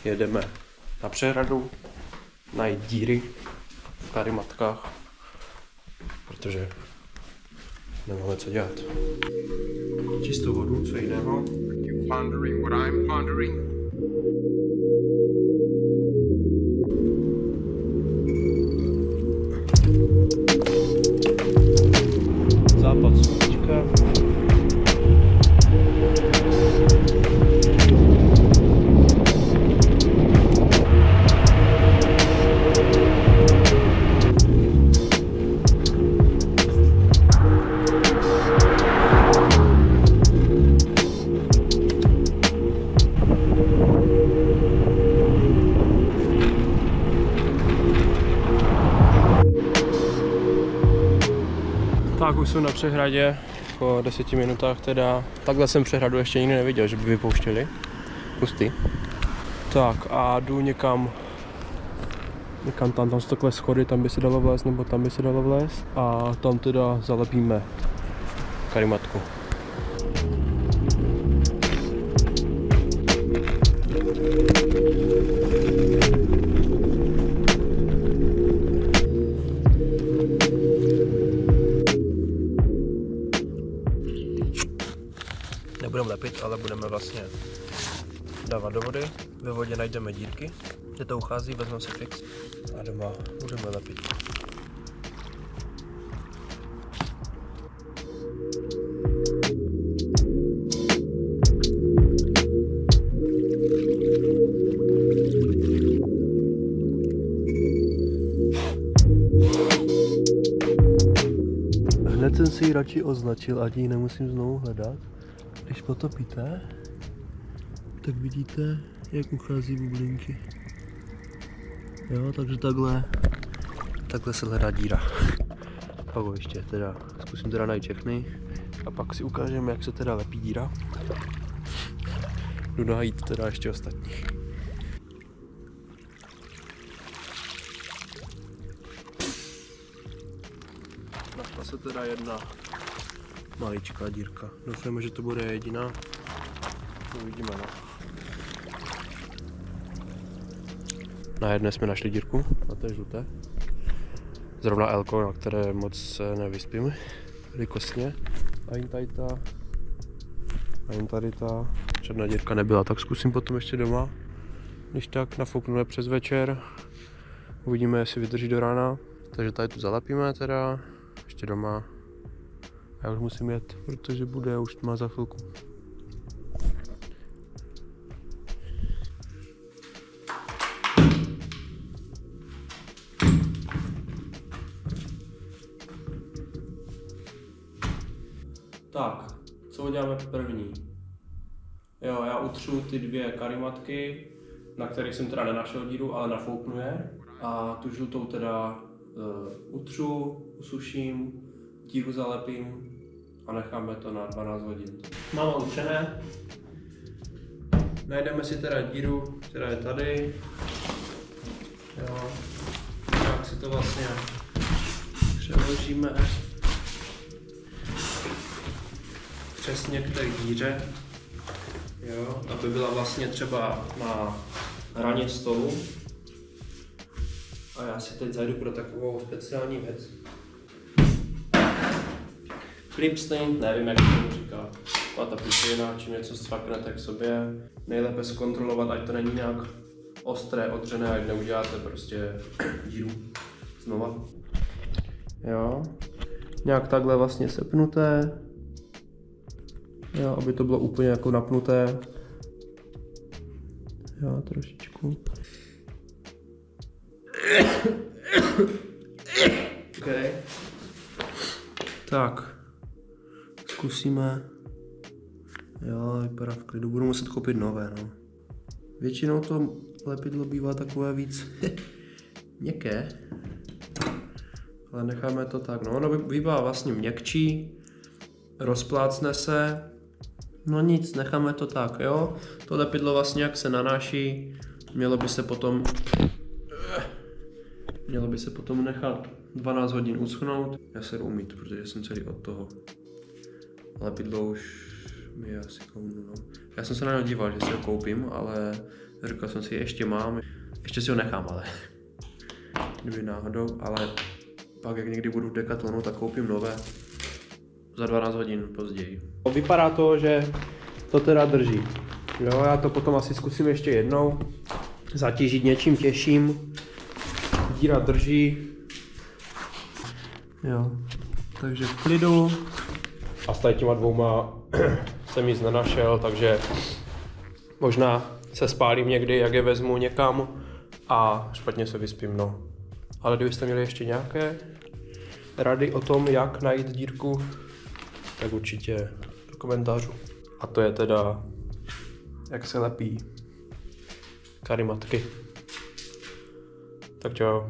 jedeme na přehradu, najít díry v karimatkách, protože nemáme co dělat. Čistou vodu, co jiného. Západ sluníčka. Tak už jsem na přehradě, po 10 minutách teda. Takhle jsem přehradu ještě nikdy neviděl, že by vypouštěli. Hustý. Tak a jdu někam tam jsou takové schody, tam by se dalo vlézt, nebo tam by se dalo vlézt. A tam teda zalepíme karimatku. Nebudeme lepit, ale budeme vlastně dávat do vody. Ve vodě najdeme dírky, kde to uchází, vezmeme si fix a doma budeme lepit. Hned jsem si ji radši označil, ať ji nemusím znovu hledat. Když potopíte, tak vidíte, jak uchází bublinky. Jo, takže takhle se hledá díra. Pak ještě teda, zkusím teda najít všechny a pak si ukážeme, jak se teda lepí díra. Jdu najít teda ještě ostatní. Našla se teda jedna maličká dírka. Doufáme, že to bude jediná. Uvidíme, no. Na jedné jsme našli dírku, a to je žluté. Zrovna elko, na které moc nevyspím velikostně. A jen tady ta černá dírka nebyla, tak zkusím potom ještě doma. Když tak nafoukneme přes večer. Uvidíme, jestli vydrží do rána. Takže tady tu zalepíme teda, ještě doma. Já už musím jet, protože bude už tma za chvilku. Tak, co uděláme první? Jo, já utřu ty dvě karimatky, na kterých jsem teda nenašel díru, ale nafouknu je. A tu žlutou teda utřu, usuším, díru zalepím a necháme to na 12 hodin. Máme utřené. Najdeme si teda díru, která je tady. Jo. Tak si to vlastně přeložíme přesně k té díře. Jo, aby byla vlastně třeba na hraně stolu. A já si teď zajdu pro takovou speciální věc. Clipstain, nevím, jak to říká. A ta píšina, čím něco sfaknete k sobě. Nejlépe zkontrolovat, ať to není nějak ostré, odřené, ať neuděláte prostě díru znova. Jo, nějak takhle vlastně sepnuté. Jo, aby to bylo úplně jako napnuté. Jo, trošičku. Okay. Tak, zkusíme. Jo, vypadá v klidu, budu muset koupit nové, no. Většinou to lepidlo bývá takové víc měkké. Ale necháme to tak, no, ono bývá vlastně měkčí, rozplácne se. No nic, necháme to tak, jo. To lepidlo vlastně jak se nanáší, mělo by se potom nechat 12 hodin uschnout. Já se jdu umýt, protože jsem celý od toho. Lepidlo už mi je asi kounu, no. Já jsem se na něj díval, že si ho koupím, ale říkal jsem si, ještě mám, ještě si ho nechám, ale kdyby náhodou, ale pak jak někdy budu v Decathlonu, tak koupím nové za 12 hodin později. Vypadá to, že to teda drží. Jo, já to potom asi zkusím ještě jednou, zatížit něčím těžším, díra drží. Jo, takže v klidu. A s těma dvouma jsem nic nenašel, takže možná se spálím někdy, jak je vezmu někam a špatně se vyspím, no. Ale kdybyste měli ještě nějaké rady o tom, jak najít dírku, tak určitě do komentářů. A to je teda, jak se lepí karimatky. Tak čau.